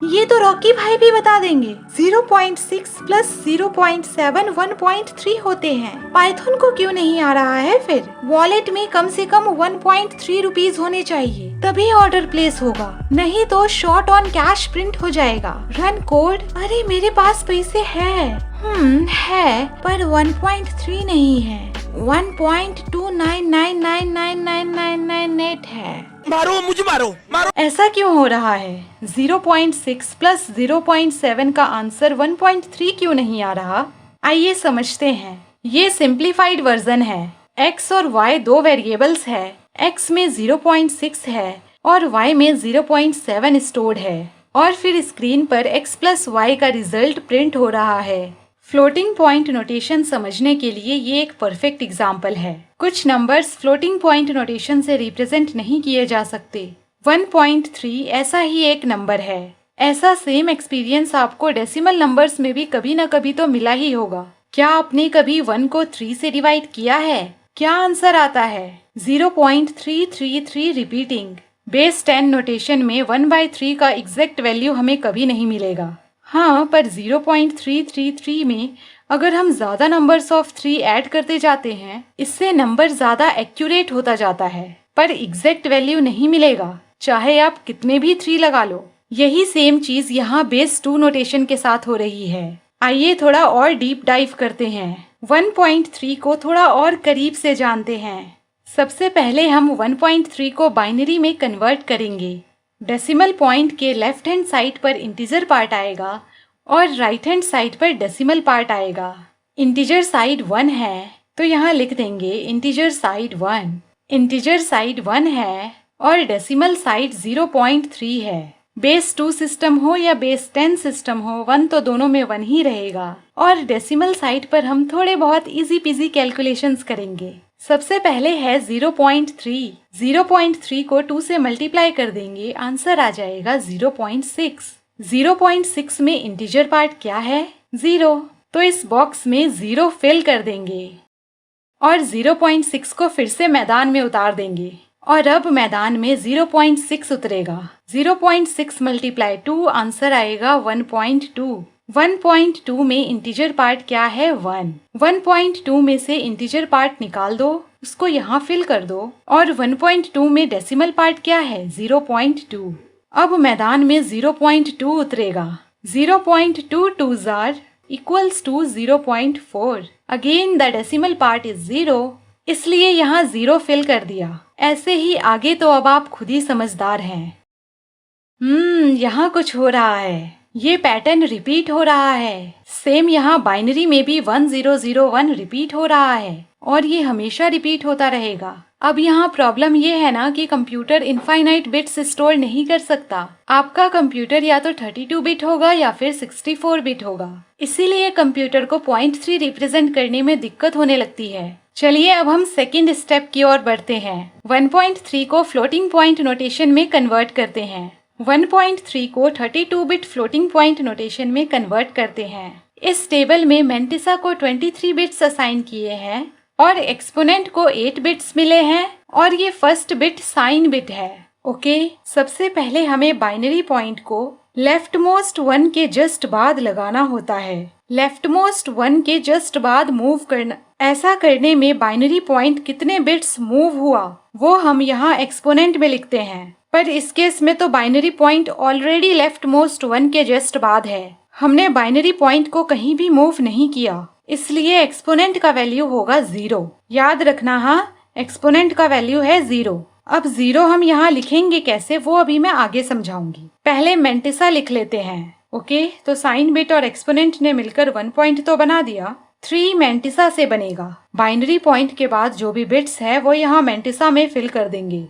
ये तो रॉकी भाई भी बता देंगे। 0.6 प्लस 0.7 1.3 होते हैं। पाइथन को क्यों नहीं आ रहा है फिर? वॉलेट में कम से कम 1.3 रुपीज होने चाहिए, तभी ऑर्डर प्लेस होगा, नहीं तो शॉर्ट ऑन कैश प्रिंट हो जाएगा। Run code. अरे मेरे पास पैसे है। है, पर 1.3 नहीं है, 1.299999998 है। मारो मुझे, मारो। ऐसा क्यों हो रहा है? 0.6 प्लस 0.7 का आंसर 1.3 क्यों नहीं आ रहा? आइए समझते हैं। ये सिंप्लीफाइड वर्जन है। x और y दो वेरिएबल्स है। x में 0.6 है और y में 0.7 स्टोर्ड है, और फिर स्क्रीन पर x प्लस y का रिजल्ट प्रिंट हो रहा है। फ्लोटिंग पॉइंट नोटेशन समझने के लिए ये एक परफेक्ट एग्जाम्पल है। कुछ नंबर्स फ्लोटिंग पॉइंट नोटेशन से रिप्रेजेंट नहीं किए जा सकते। 1.3 ऐसा ही एक नंबर है। ऐसा सेम एक्सपीरियंस आपको डेसिमल नंबर्स में भी कभी न कभी तो मिला ही होगा। क्या आपने कभी 1 को 3 से डिवाइड किया है? क्या आंसर आता है? 0.333 रिपीटिंग। बेस 10 नोटेशन में 1/3 का एग्जैक्ट वैल्यू हमें कभी नहीं मिलेगा। हाँ, पर 0.333 में अगर हम ज़्यादा नंबर्स ऑफ 3 ऐड करते जाते हैं, इससे नंबर ज़्यादा एक्यूरेट होता जाता है, पर एग्जैक्ट वैल्यू नहीं मिलेगा, चाहे आप कितने भी 3 लगा लो। यही सेम चीज़ यहाँ बेस 2 नोटेशन के साथ हो रही है। आइए थोड़ा और डीप डाइव करते हैं। 1.3 को थोड़ा और करीब से जानते हैं। सबसे पहले हम 1.3 को बाइनरी में कन्वर्ट करेंगे। डेसिमल पॉइंट के लेफ्ट हैंड साइड पर इंटीजर पार्ट आएगा और राइट हैंड साइड पर डेसिमल पार्ट आएगा। इंटीजर साइड 1 है तो यहाँ लिख देंगे इंटीजर साइड 1। इंटीजर साइड 1 है और डेसिमल साइड 0.3 है। बेस 2 सिस्टम हो या बेस 10 सिस्टम हो, 1 तो दोनों में 1 ही रहेगा। और डेसिमल साइड पर हम थोड़े बहुत इजी पीजी कैलकुलेशंस करेंगे। सबसे पहले है 0.3। 0.3 को 2 से मल्टीप्लाई कर देंगे, आंसर आ जाएगा 0.6। 0.6 में इंटीजर पार्ट क्या है? 0, तो इस बॉक्स में 0 फिल कर देंगे और 0.6 को फिर से मैदान में उतार देंगे, और अब मैदान में 0.6 उतरेगा। 0.6 मल्टीप्लाई 2, आंसर आएगा 1.2। 1.2 में इंटीजर पार्ट क्या है? 1। 1.2 में से इंटीजर पार्ट निकाल दो, उसको यहाँ फिल कर दो, और 1.2 में डेसिमल पार्ट क्या है? 0.2। अब मैदान में 0.2 उतरेगा। 0.2 2s are equals to 0.4। Again the decimal part is 0, इसलिए यहाँ 0 फिल कर दिया। ऐसे ही आगे तो अब आप खुद ही समझदार हैं। यहाँ कुछ हो रहा है। ये पैटर्न रिपीट हो रहा है। सेम यहाँ बाइनरी में भी 1001 रिपीट हो रहा है और ये हमेशा रिपीट होता रहेगा। अब यहाँ प्रॉब्लम ये है ना कि कंप्यूटर इनफाइनाइट बिट्स स्टोर नहीं कर सकता। आपका कंप्यूटर या तो 32 बिट होगा या फिर 64 बिट होगा, इसीलिए कंप्यूटर को 0.3 रिप्रेजेंट करने में दिक्कत होने लगती है। चलिए अब हम सेकेंड स्टेप की ओर बढ़ते हैं। 1.3 को फ्लोटिंग पॉइंट नोटेशन में कन्वर्ट करते हैं। 1.3 को 32 बिट फ्लोटिंग पॉइंट नोटेशन में कन्वर्ट करते हैं। इस टेबल में मेंटिसा को 23 बिट्स असाइन किए हैं और एक्सपोनेंट को 8 बिट्स मिले हैं, और ये फर्स्ट बिट साइन बिट है। ओके, सबसे पहले हमें बाइनरी पॉइंट को लेफ्ट मोस्ट 1 के जस्ट बाद लगाना होता है। लेफ्ट मोस्ट 1 के जस्ट बाद मूव करना। ऐसा करने में बाइनरी पॉइंट कितने बिट्स मूव हुआ वो हम यहाँ एक्सपोनेंट में लिखते हैं, पर इस केस में तो binary point already left most 1 के जस्ट बाद है। हमने बाइनरी पॉइंट को कहीं भी मूव नहीं किया, इसलिए एक्सपोनेंट का वैल्यू होगा 0। याद रखना, हाँ, एक्सपोनेंट का वैल्यू है 0। अब 0 हम यहाँ लिखेंगे कैसे, वो अभी मैं आगे समझाऊंगी। पहले मेंटिसा लिख लेते हैं। ओके, तो साइन बिट और एक्सपोनेंट ने मिलकर 1 पॉइंट तो बना दिया। 3 मेंटिसा से बनेगा। बाइनरी पॉइंट के बाद जो भी बिट्स है वो यहाँ मेंटिसा में फिल कर देंगे,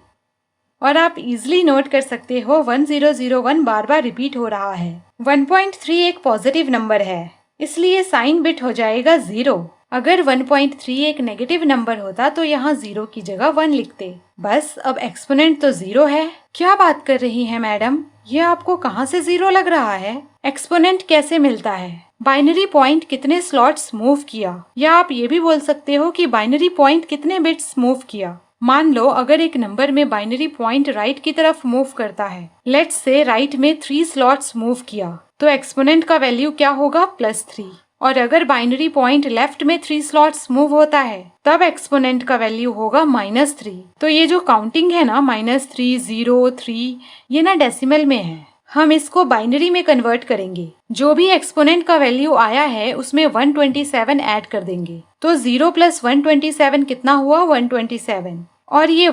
और आप इजीली नोट कर सकते हो 1001 बार बार रिपीट हो रहा है। 1.3 एक पॉजिटिव नंबर है, इसलिए साइन बिट हो जाएगा 0। अगर 1.3 एक नेगेटिव नंबर होता तो यहाँ 0 की जगह 1 लिखते। बस, अब एक्सपोनेंट तो 0 है। क्या बात कर रही है मैडम, ये आपको कहाँ से 0 लग रहा है? एक्सपोनेंट कैसे मिलता है? बाइनरी पॉइंट कितने स्लॉट्स मूव किया, या आप ये भी बोल सकते हो कि बाइनरी पॉइंट कितने बिट्स मूव किया। मान लो अगर एक नंबर में बाइनरी पॉइंट राइट की तरफ मूव करता है, लेट्स से राइट में 3 स्लॉट्स मूव किया, तो एक्सपोनेंट का वैल्यू क्या होगा? +3। और अगर बाइनरी पॉइंट लेफ्ट में 3 स्लॉट्स मूव होता है, तब एक्सपोनेंट का वैल्यू होगा -3। तो ये जो काउंटिंग है ना, -3, 0, 3, ये ना डेसिमल में है। हम इसको बाइनरी में कन्वर्ट करेंगे। जो भी एक्सपोनेंट का वैल्यू आया है उसमें 127 ऐड कर देंगे। तो 0 + 127 कितना हुआ? 127। और ये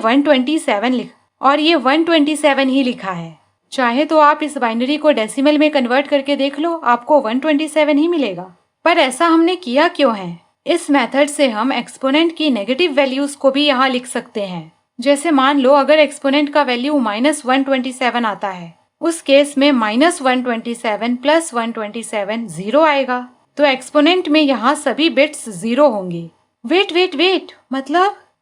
127 ही लिखा है। चाहे तो आप इस बाइनरी को डेसिमल में कन्वर्ट करके देख लो, आपको 127 ही मिलेगा। पर ऐसा हमने किया क्यों है? इस मेथड से हम एक्सपोनेंट की नेगेटिव वैल्यूज को भी यहाँ लिख सकते हैं। जैसे मान लो अगर एक्सपोनेंट का वैल्यू -127 आता है, उस केस में -127 + 127 0 आएगा। तो एक्सपोनेंट में यहाँ सभी बिट्स 0 होंगे। वेट,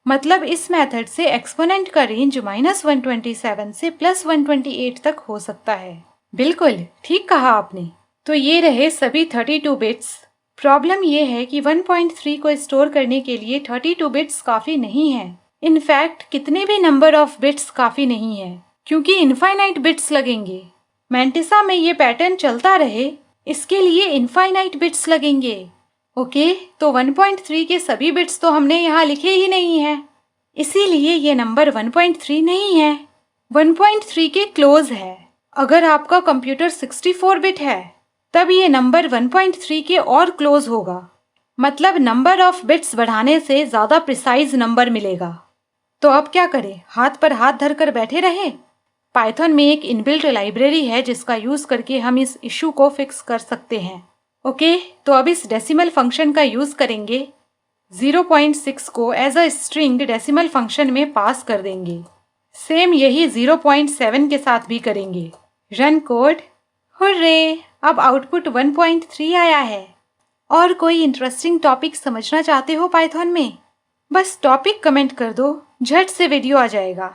मतलब इस मेथड से एक्सपोनेंट का रेंज -127 से +128 तक हो सकता है। बिल्कुल ठीक कहा आपने। तो ये रहे सभी 32 बिट्स। प्रॉब्लम ये है कि 1.3 को स्टोर करने के लिए 32 बिट्स काफी नहीं है। इनफैक्ट कितने भी नंबर ऑफ बिट्स काफी नहीं है, क्योंकि इनफाइनाइट बिट्स लगेंगे। मैंटिसा में ये पैटर्न चलता रहे, इसके लिए इनफाइनाइट बिट्स लगेंगे। ओके, तो 1.3 के सभी बिट्स तो हमने यहाँ लिखे ही नहीं है, इसीलिए ये नंबर 1.3 नहीं है, 1.3 के क्लोज है। अगर आपका कंप्यूटर 64 बिट है, तब ये नंबर 1.3 के और क्लोज होगा। मतलब नंबर ऑफ बिट्स बढ़ाने से ज़्यादा प्रिसाइज नंबर मिलेगा। तो अब क्या करें? हाथ पर हाथ धरकर बैठे रहे? पाइथन में एक इनबिल्ट लाइब्रेरी है जिसका यूज़ करके हम इस इशू को फिक्स कर सकते हैं। ओके, तो अब इस डेसिमल फंक्शन का यूज़ करेंगे। 0.6 को as a string decimal function में पास कर देंगे। सेम यही 0.7 के साथ भी करेंगे। Run code. हुर्रे, अब आउटपुट 1.3 आया है। और कोई इंटरेस्टिंग टॉपिक समझना चाहते हो पाइथन में? बस टॉपिक कमेंट कर दो, झट से वीडियो आ जाएगा।